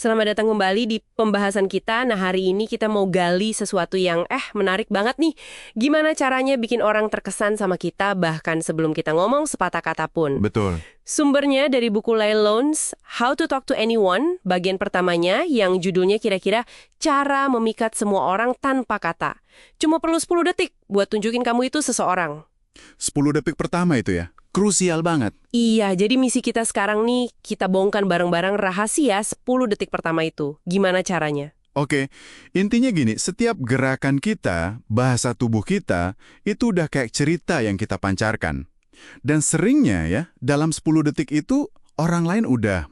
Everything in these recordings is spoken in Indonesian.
Selamat datang kembali di pembahasan kita. Nah, hari ini kita mau gali sesuatu yang menarik banget nih. Gimana caranya bikin orang terkesan sama kita bahkan sebelum kita ngomong sepatah kata pun. Betul. Sumbernya dari buku Lyle Lones, How to Talk to Anyone, bagian pertamanya yang judulnya kira-kira Cara Memikat Semua Orang Tanpa Kata. Cuma perlu 10 detik buat tunjukin kamu itu seseorang. 10 detik pertama itu ya, krusial banget. Iya, jadi misi kita sekarang nih, kita bongkar bareng-barang rahasia 10 detik pertama itu. Gimana caranya? Oke, intinya gini, setiap gerakan kita, bahasa tubuh kita, itu udah kayak cerita yang kita pancarkan. Dan seringnya ya, dalam 10 detik itu, orang lain udah,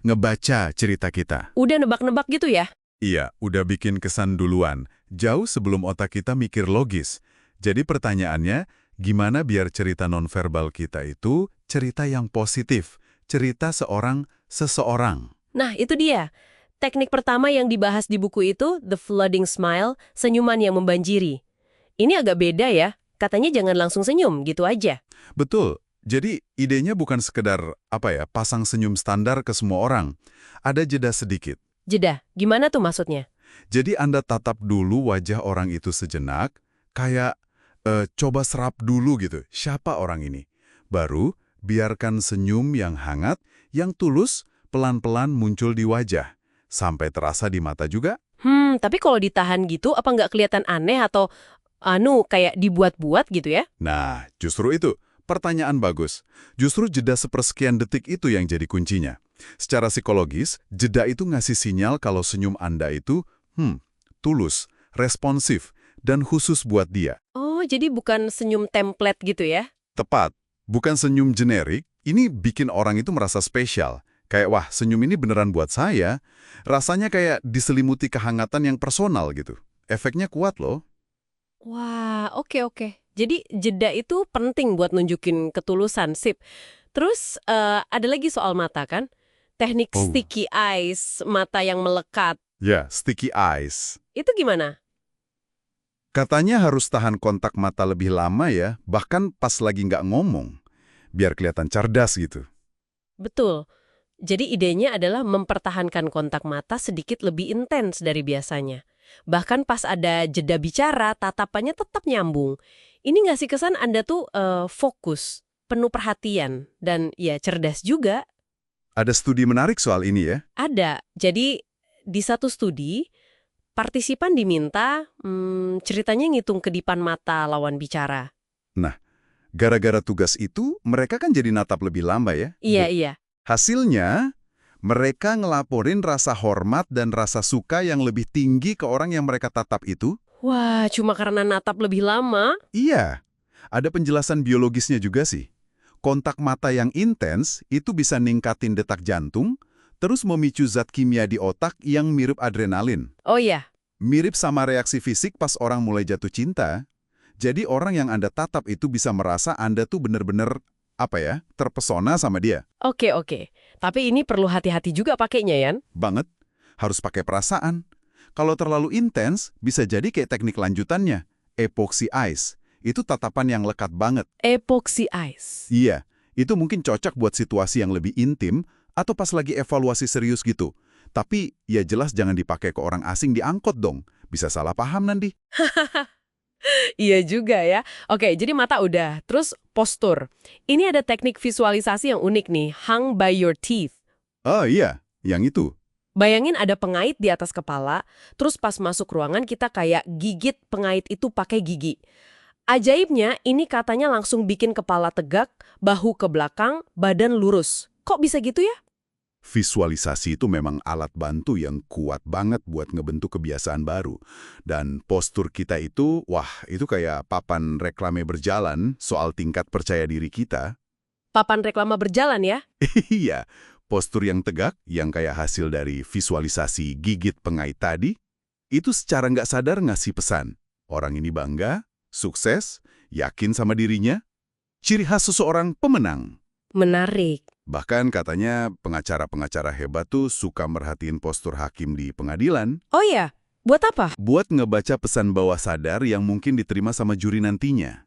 ngebaca cerita kita. Udah nebak-nebak gitu ya? Iya, udah bikin kesan duluan, jauh sebelum otak kita mikir logis. Jadi pertanyaannya, gimana biar cerita nonverbal kita itu cerita yang positif, cerita seseorang. Nah, itu dia. Teknik pertama yang dibahas di buku itu, The Flooding Smile, senyuman yang membanjiri. Ini agak beda ya, katanya jangan langsung senyum, gitu aja. Betul. Jadi idenya bukan sekedar pasang senyum standar ke semua orang. Ada jeda sedikit. Jeda, gimana tuh maksudnya? Jadi Anda tatap dulu wajah orang itu sejenak, kayak coba serap dulu gitu, siapa orang ini. Baru biarkan senyum yang hangat, yang tulus, pelan-pelan muncul di wajah. Sampai terasa di mata juga. Tapi kalau ditahan gitu, apa nggak kelihatan aneh atau kayak dibuat-buat gitu ya? Nah, justru itu. Pertanyaan bagus. Justru jeda sepersekian detik itu yang jadi kuncinya. Secara psikologis, jeda itu ngasih sinyal kalau senyum Anda itu, tulus, responsif, dan khusus buat dia. Oh, jadi bukan senyum template gitu ya? Tepat. Bukan senyum generik, ini bikin orang itu merasa spesial. Kayak, wah, senyum ini beneran buat saya. Rasanya kayak diselimuti kehangatan yang personal gitu. Efeknya kuat loh. Wah, oke. Jadi jeda itu penting buat nunjukin ketulusan, sip. Terus ada lagi soal mata kan? Teknik sticky eyes, mata yang melekat. Ya, sticky eyes. Itu gimana? Katanya harus tahan kontak mata lebih lama ya, bahkan pas lagi nggak ngomong. Biar kelihatan cerdas gitu. Betul. Jadi idenya adalah mempertahankan kontak mata sedikit lebih intens dari biasanya. Bahkan pas ada jeda bicara, tatapannya tetap nyambung. Ini ngasih kesan Anda tuh fokus, penuh perhatian, dan ya cerdas juga. Ada studi menarik soal ini ya? Ada. Jadi di satu studi, partisipan diminta ceritanya ngitung kedipan mata lawan bicara. Nah, gara-gara tugas itu, mereka kan jadi natap lebih lama ya? Iya. Hasilnya, mereka ngelaporin rasa hormat dan rasa suka yang lebih tinggi ke orang yang mereka tatap itu. Wah, cuma karena natap lebih lama? Iya, ada penjelasan biologisnya juga sih. Kontak mata yang intens itu bisa ningkatin detak jantung, terus memicu zat kimia di otak yang mirip adrenalin. Oh iya. Mirip sama reaksi fisik pas orang mulai jatuh cinta. Jadi orang yang Anda tatap itu bisa merasa Anda tuh bener-bener, terpesona sama dia. Oke. Tapi ini perlu hati-hati juga pakainya, Yan. Banget. Harus pakai perasaan. Kalau terlalu intens, bisa jadi kayak teknik lanjutannya. Epoxy eyes. Itu tatapan yang lekat banget. Epoxy eyes. Iya, itu mungkin cocok buat situasi yang lebih intim atau pas lagi evaluasi serius gitu. Tapi ya jelas jangan dipakai ke orang asing di angkot dong. Bisa salah paham nanti. Iya juga ya. Oke, jadi mata udah. Terus postur. Ini ada teknik visualisasi yang unik nih. Hung by your teeth. Oh iya, yang itu. Bayangin ada pengait di atas kepala, terus pas masuk ruangan kita kayak gigit pengait itu pakai gigi. Ajaibnya, ini katanya langsung bikin kepala tegak, bahu ke belakang, badan lurus. Kok bisa gitu ya? Visualisasi itu memang alat bantu yang kuat banget buat ngebentuk kebiasaan baru. Dan postur kita itu, itu kayak papan reklame berjalan soal tingkat percaya diri kita. Papan reklame berjalan ya? Iya, postur yang tegak, yang kayak hasil dari visualisasi gigit pengait tadi, itu secara nggak sadar ngasih pesan. Orang ini bangga, sukses, yakin sama dirinya, ciri khas seseorang pemenang. Menarik. Bahkan katanya pengacara-pengacara hebat tuh suka merhatiin postur hakim di pengadilan. Oh iya? Buat apa? Buat ngebaca pesan bawah sadar yang mungkin diterima sama juri nantinya.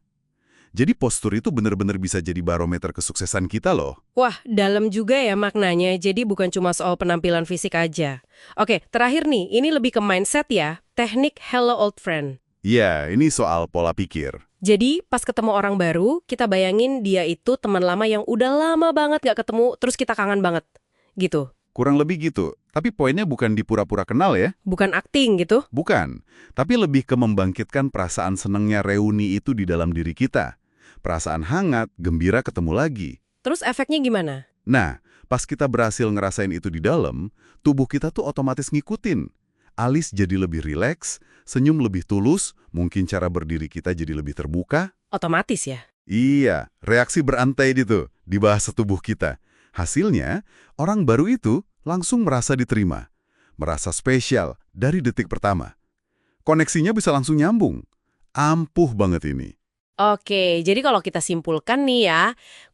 Jadi postur itu benar-benar bisa jadi barometer kesuksesan kita loh. Wah, dalam juga ya maknanya. Jadi bukan cuma soal penampilan fisik aja. Oke, terakhir nih, ini lebih ke mindset ya. Teknik Hello Old Friend. Iya, ini soal pola pikir. Jadi, pas ketemu orang baru, kita bayangin dia itu teman lama yang udah lama banget gak ketemu, terus kita kangen banget. Gitu. Kurang lebih gitu. Tapi poinnya bukan di pura-pura kenal ya. Bukan acting gitu. Bukan. Tapi lebih ke membangkitkan perasaan senengnya reuni itu di dalam diri kita. Perasaan hangat, gembira ketemu lagi. Terus efeknya gimana? Nah, pas kita berhasil ngerasain itu di dalam, tubuh kita tuh otomatis ngikutin. Alis jadi lebih rileks, senyum lebih tulus, mungkin cara berdiri kita jadi lebih terbuka. Otomatis ya? Iya, reaksi berantai gitu di bahasa tubuh kita. Hasilnya, orang baru itu langsung merasa diterima, merasa spesial dari detik pertama. Koneksinya bisa langsung nyambung. Ampuh banget ini. Oke, jadi kalau kita simpulkan nih ya,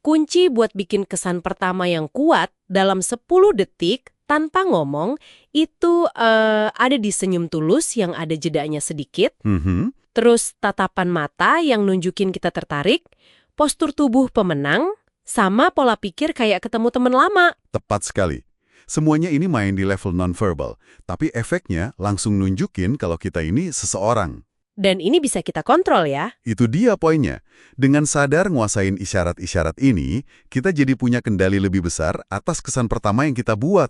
kunci buat bikin kesan pertama yang kuat dalam 10 detik tanpa ngomong itu ada di senyum tulus yang ada jedanya sedikit, terus tatapan mata yang nunjukin kita tertarik, postur tubuh pemenang, sama pola pikir kayak ketemu teman lama. Tepat sekali. Semuanya ini main di level nonverbal, tapi efeknya langsung nunjukin kalau kita ini seseorang. Dan ini bisa kita kontrol ya. Itu dia poinnya. Dengan sadar nguasain isyarat-isyarat ini, kita jadi punya kendali lebih besar atas kesan pertama yang kita buat.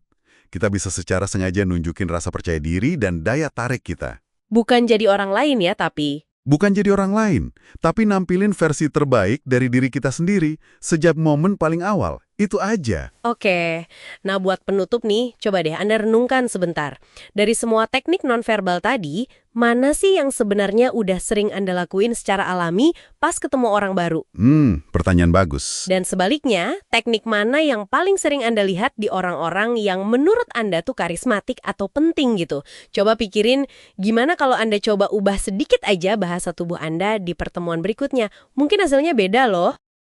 Kita bisa secara sengaja nunjukin rasa percaya diri dan daya tarik kita. Bukan jadi orang lain ya, tapi... Bukan jadi orang lain, tapi nampilin versi terbaik dari diri kita sendiri sejak momen paling awal. Itu aja. Oke, nah buat penutup nih, coba deh Anda renungkan sebentar. Dari semua teknik nonverbal tadi, mana sih yang sebenarnya udah sering Anda lakuin secara alami pas ketemu orang baru? Pertanyaan bagus. Dan sebaliknya, teknik mana yang paling sering Anda lihat di orang-orang yang menurut Anda tuh karismatik atau penting gitu? Coba pikirin, gimana kalau Anda coba ubah sedikit aja bahasa tubuh Anda di pertemuan berikutnya? Mungkin hasilnya beda loh.